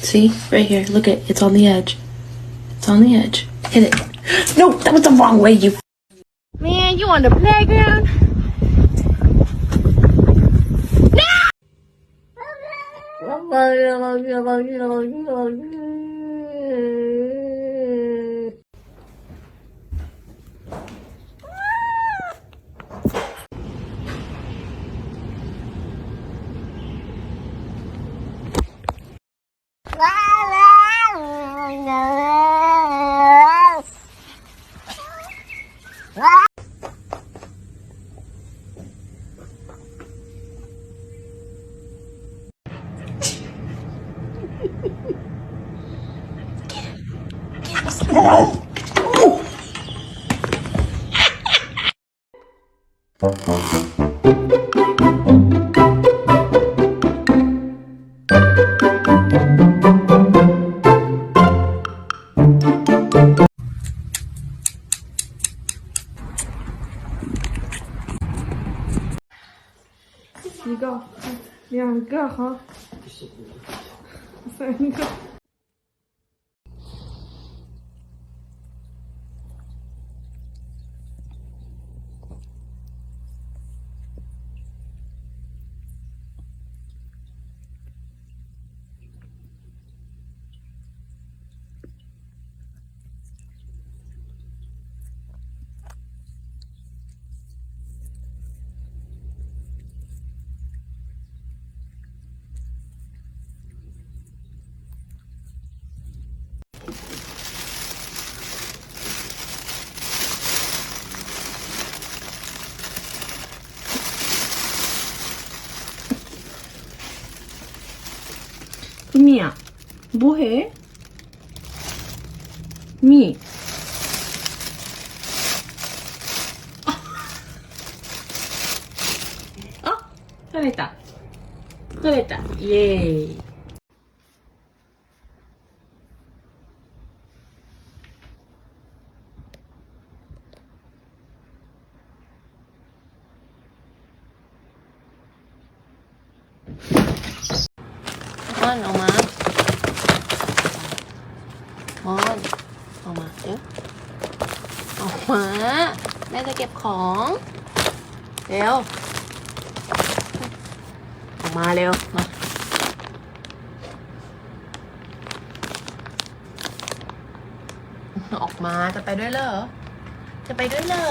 See? Right here. Look it. It's on the edge. It's on the edge. Hit it. No, that was the wrong way, you. Man, you on the playground?一个，两个，好，三个。미야, 뭐해? 미. 잘했다. 잘했다. 예. Mon,ออกมาออกมาเร็วออกมาแม่จะเก็บของเร็วออกมาเร็วมาออกมาจะไปด้วยเหรอจะไปด้วยเหรอ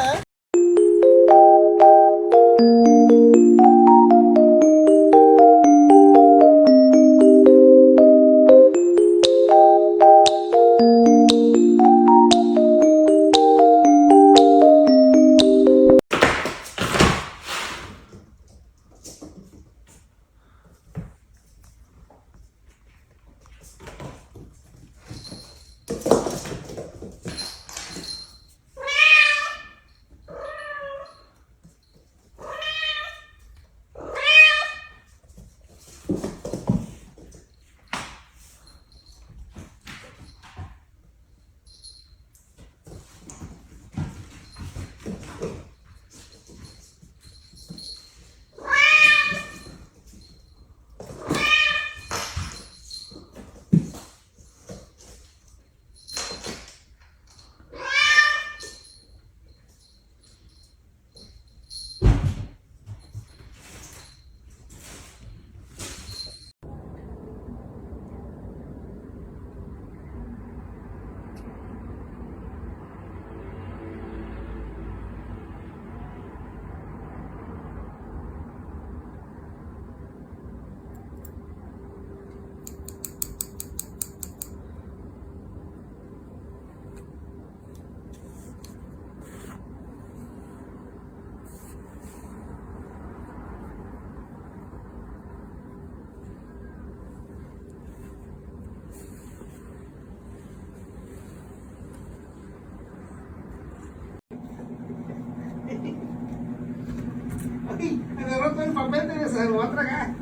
Me roto el papel y se lo va a tragar.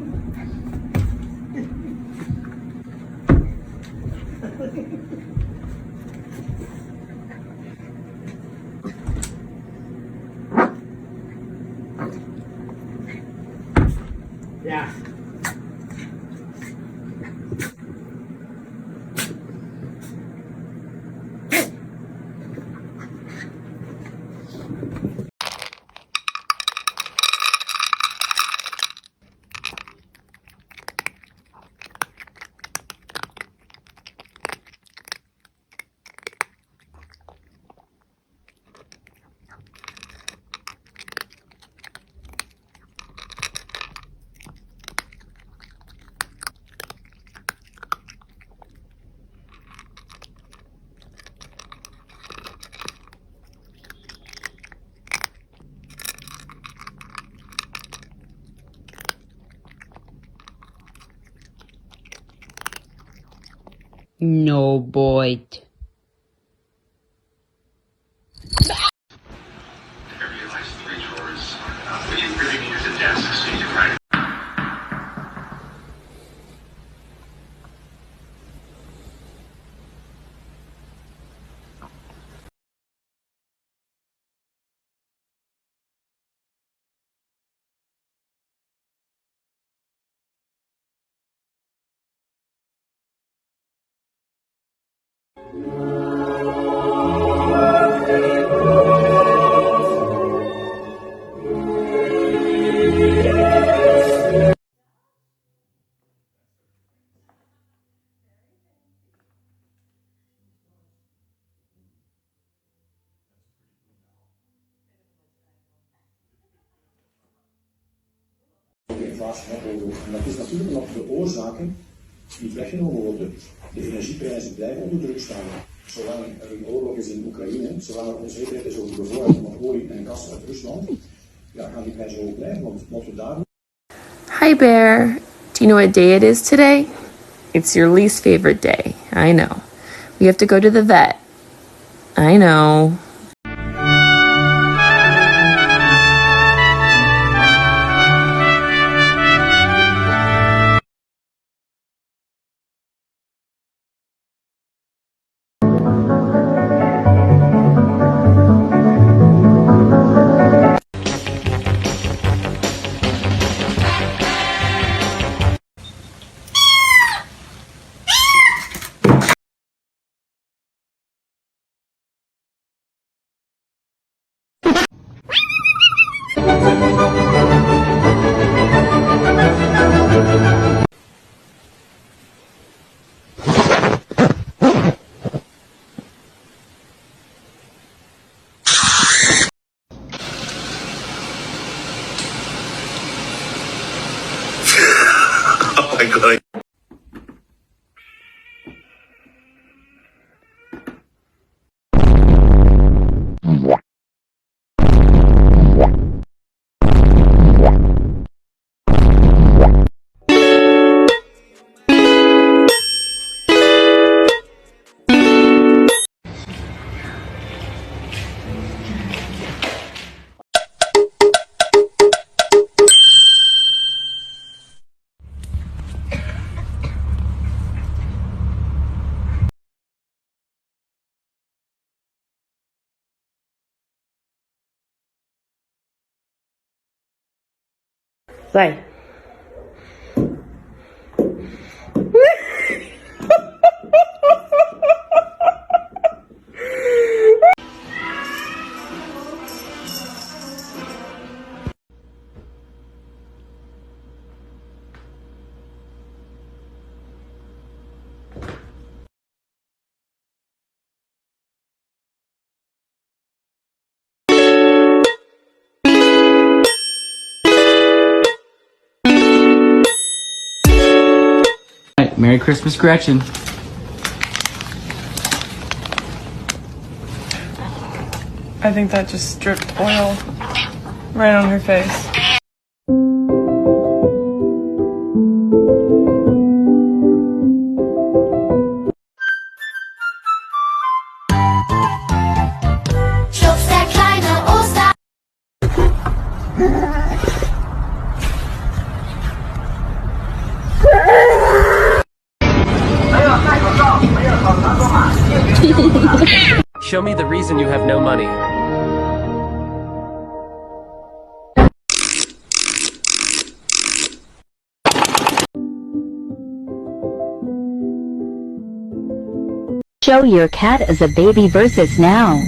Ya. No bite. Inflatie oplopen. En dat is natuurlijk nog de oorzaken die weggenomen worden. De energieprijzen blijven onder druk staan. Zolang er een oorlog is in Oekraïne, zolang er onzekerheid is over de voorraad van olie en gas uit Rusland, ja, gaan die prijzen hoog blijven. Want wat we daar... Hi Bear, do you know what day it is today? It's your least favorite day, I know. We have to go to the vet. I know. Oh my god. Say. Merry Christmas, Gretchen. I think that just dripped oil right on her face. Show me the reason you have no money. Show your cat as a baby versus now.